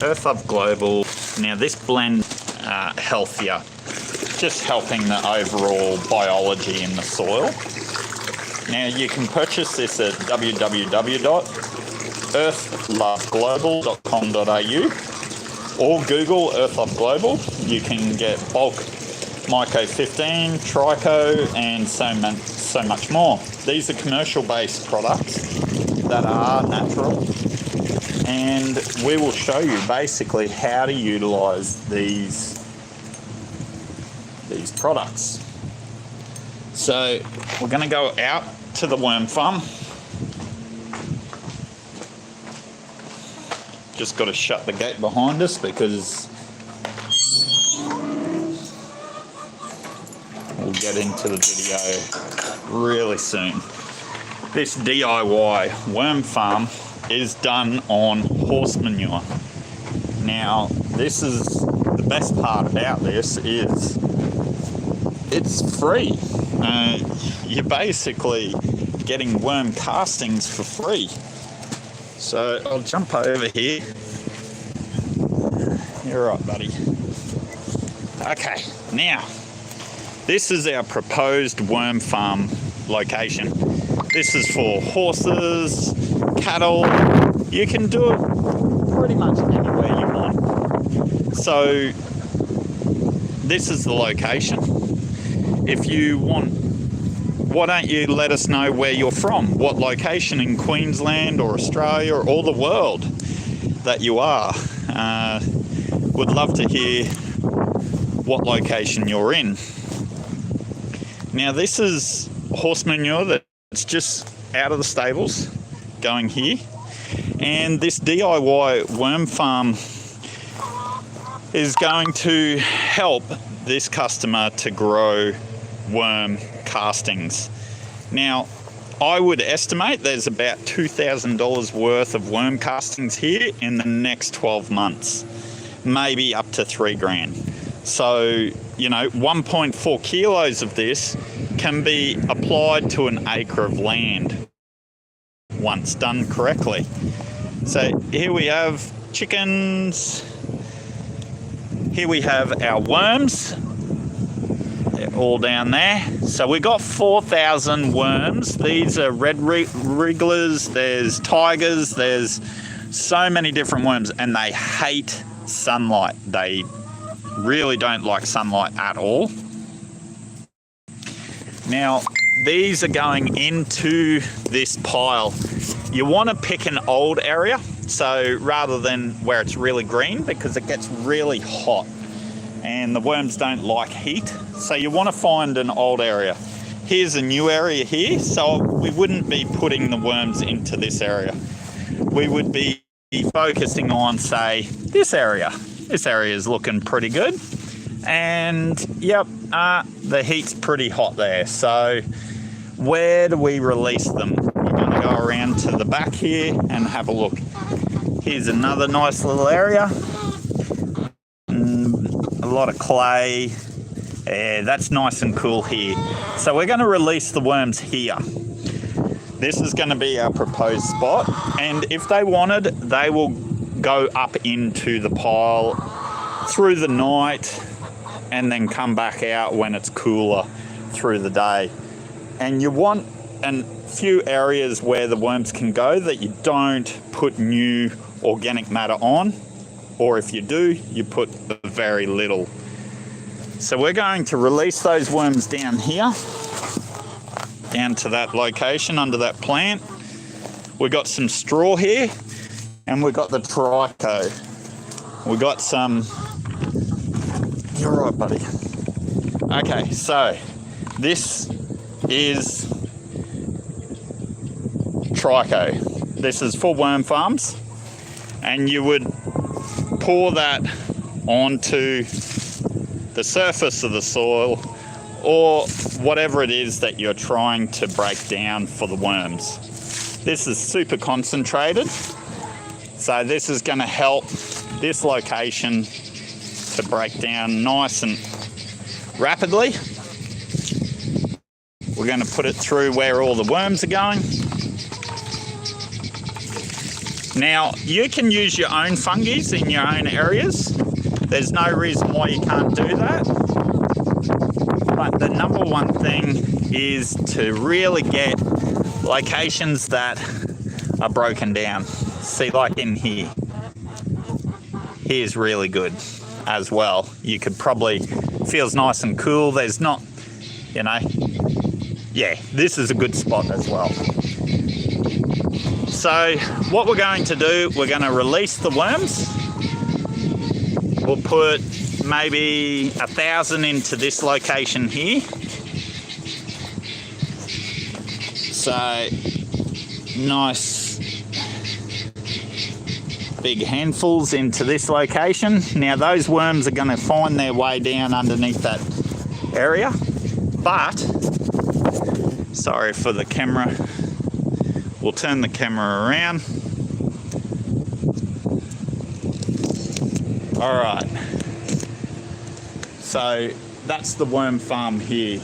Earth Up Global. Now this blend healthier, just helping the overall biology in the soil. Now you can purchase this at www.earthloveglobal.com.au or Google Earth Up Global. You can get bulk Myco 15, Trico, and so much more. These are commercial-based products that are natural, and we will show you basically how to utilise these products. So we're going to go out to the worm farm. Just got to shut the gate behind us because we'll get into the video really soon. This DIY worm farm is done on horse manure. Now, this is the best part about this is it's free. You're basically getting worm castings for free. So I'll jump over here. You're right, buddy. Okay, now this is our proposed worm farm location. This is for horses, cattle. You can do it pretty much anywhere you want. So this is the location. If you want, why don't you let us know where you're from? What location in Queensland or Australia or the world that you are. Would love to hear what location you're in. Now this is horse manure that's just out of the stables going here, and this DIY worm farm is going to help this customer to grow worm castings. Now I would estimate there's about $2,000 worth of worm castings here in the next 12 months, maybe up to $3,000. So, you know, 1.4 kilos of this can be applied to an acre of land once done correctly. So here we have chickens, here we have our worms, they're all down there. So we got 4,000 worms. These are red wrigglers, there's tigers, there's so many different worms, and they hate sunlight. They really don't like sunlight at all. Now these are going into this pile. You want to pick an old area, so rather than where it's really green, because it gets really hot and the worms don't like heat. So you want to find an old area. Here's a new area here, so we wouldn't be putting the worms into this area. We would be focusing on, say, this area. This area is looking pretty good, and yep, the heat's pretty hot there. So where do we release them? We're going to go around to the back here and have a look. Here's another nice little area. A lot of clay. Yeah, that's nice and cool here. So we're going to release the worms here. This is going to be our proposed spot, and if they wanted, they will go up into the pile through the night and then come back out when it's cooler through the day. And you want a few areas where the worms can go that you don't put new organic matter on, or if you do, you put very little. So we're going to release those worms down here, down to that location under that plant. We've got some straw here, and we've got the Trico. We got some. You're right, buddy. Okay, so this is Trico. This is for worm farms, and you would pour that onto the surface of the soil or whatever it is that you're trying to break down for the worms. This is super concentrated, so this is going to help this location to break down nice and rapidly. We're going to put it through where all the worms are going. Now, you can use your own fungi in your own areas. There's no reason why you can't do that. But the number one thing is to really get locations that are broken down. See, like in here. Here's really good as well. You could probably, feels nice and cool. There's not, you know, yeah, this is a good spot as well. So what we're going to do, we're going to release the worms. We'll put maybe 1,000 into this location here. So nice big handfuls into this location. Now those worms are going to find their way down underneath that area, but sorry for the camera, we'll turn the camera around. All right, so that's the worm farm here.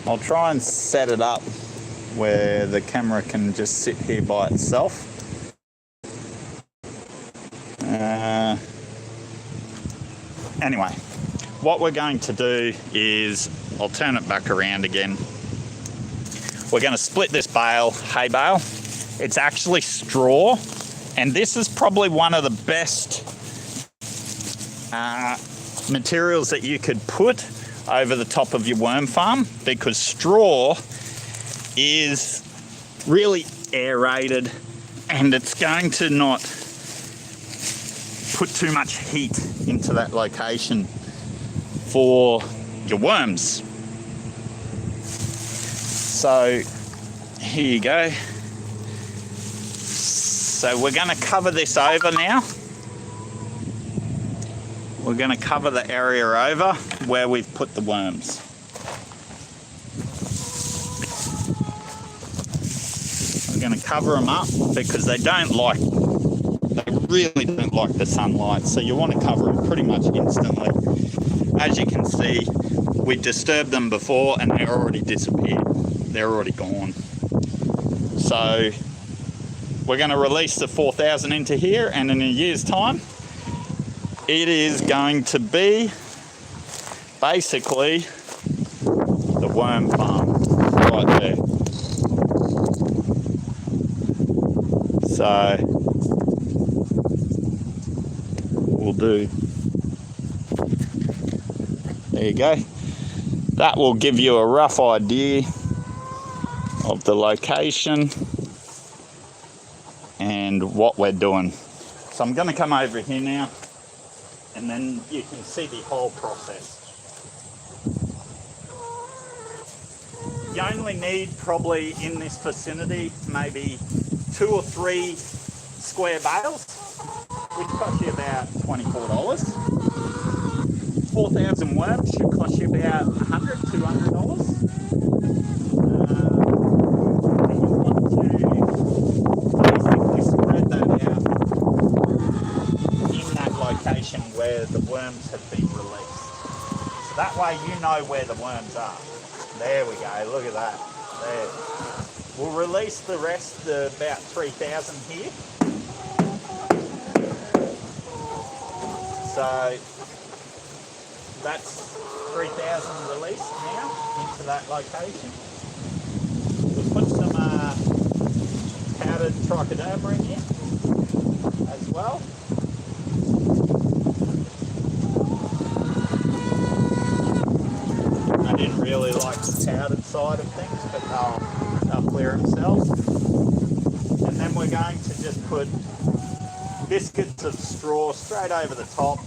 I'll try and set it up where the camera can just sit here by itself. Anyway, what we're going to do is, I'll turn it back around again. We're going to split this bale, hay bale. It's actually straw, and this is probably one of the best materials that you could put over the top of your worm farm, because straw is really aerated and it's going to not put too much heat into that location for your worms. So here you go. So we're going to cover this over now. We're going to cover the area over where we've put the worms. We're going to cover them up because they really don't like the sunlight, so you want to cover them pretty much instantly. As you can see, we disturbed them before and they already disappeared. They're already gone. So we're going to release the 4,000 into here, and in a year's time, it is going to be basically the worm farm right there. So we'll do, there you go. That will give you a rough idea of the location and what we're doing. So I'm going to come over here now, and then you can see the whole process. You only need probably in this vicinity maybe 2 or 3 square bales, which cost you about $24. 4,000 worms should cost you about $100, $200. And you want to basically spread that out in that location where the worms have been released. So that way you know where the worms are. There we go, look at that. There. We'll release the rest, about 3,000 here. So that's 3,000 released now into that location. We'll put some powdered trichoderma in here as well. I didn't really like the powdered side of things, but they'll clear themselves. And then we're going to just put biscuits of straw straight over the top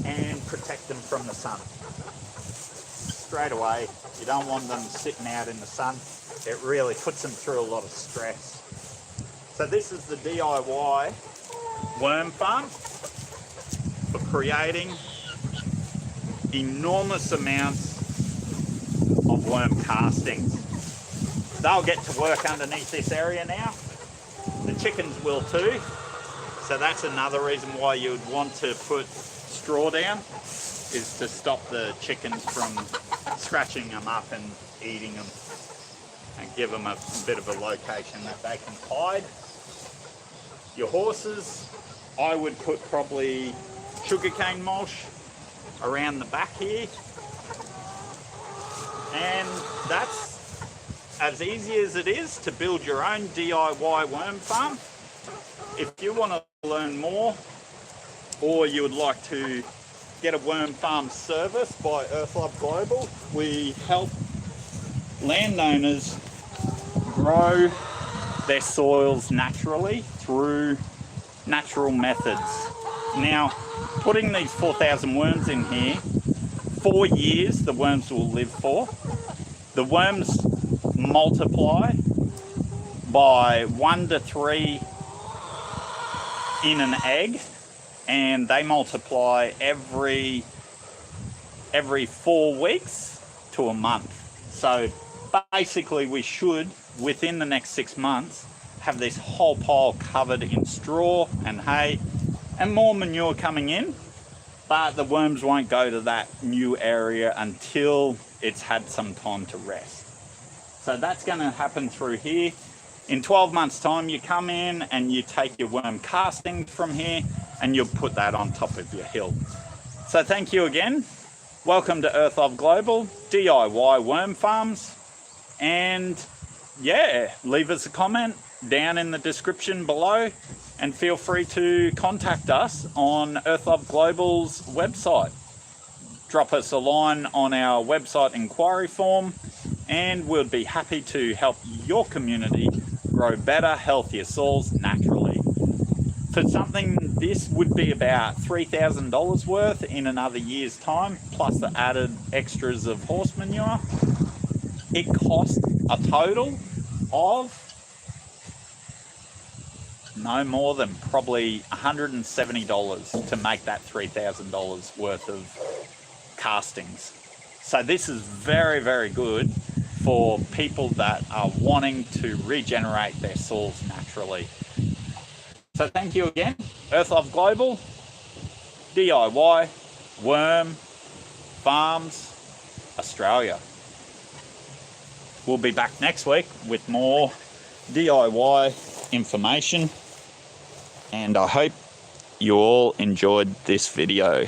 and protect them from the sun. Straight away, you don't want them sitting out in the sun. It really puts them through a lot of stress. So this is the DIY worm farm for creating enormous amounts of worm castings. They'll get to work underneath this area now. The chickens will too. So that's another reason why you would want to put straw down, is to stop the chickens from scratching them up and eating them, and give them a bit of a location that they can hide. your horses, I would put probably sugarcane mulch around the back here. And that's as easy as it is to build your own DIY worm farm. If you want to learn more, or you would like to get a worm farm service by Earthlove Global, we help landowners grow their soils naturally through natural methods. Now, putting these 4,000 worms in here, 4 years the worms will live for. The worms multiply by 1 to 3 in an egg, and they multiply every 4 weeks to a month. So basically we should, within the next 6 months, have this whole pile covered in straw and hay and more manure coming in, but the worms won't go to that new area until it's had some time to rest. So that's going to happen through here. In 12 months time, you come in and you take your worm castings from here and you'll put that on top of your hill. So thank you again. Welcome to Earthlove Global, DIY worm farms. And yeah, leave us a comment down in the description below, and feel free to contact us on Earthlove Global's website. Drop us a line on our website inquiry form, and we'll be happy to help your community grow better, healthier soils naturally. For something, this would be about $3,000 worth in another year's time, plus the added extras of horse manure. It cost a total of no more than probably $170 to make that $3,000 worth of castings. So this is very, very good for people that are wanting to regenerate their soils naturally. So thank you again, Earthlove Global, DIY, Worm, Farms, Australia. We'll be back next week with more DIY information, and I hope you all enjoyed this video.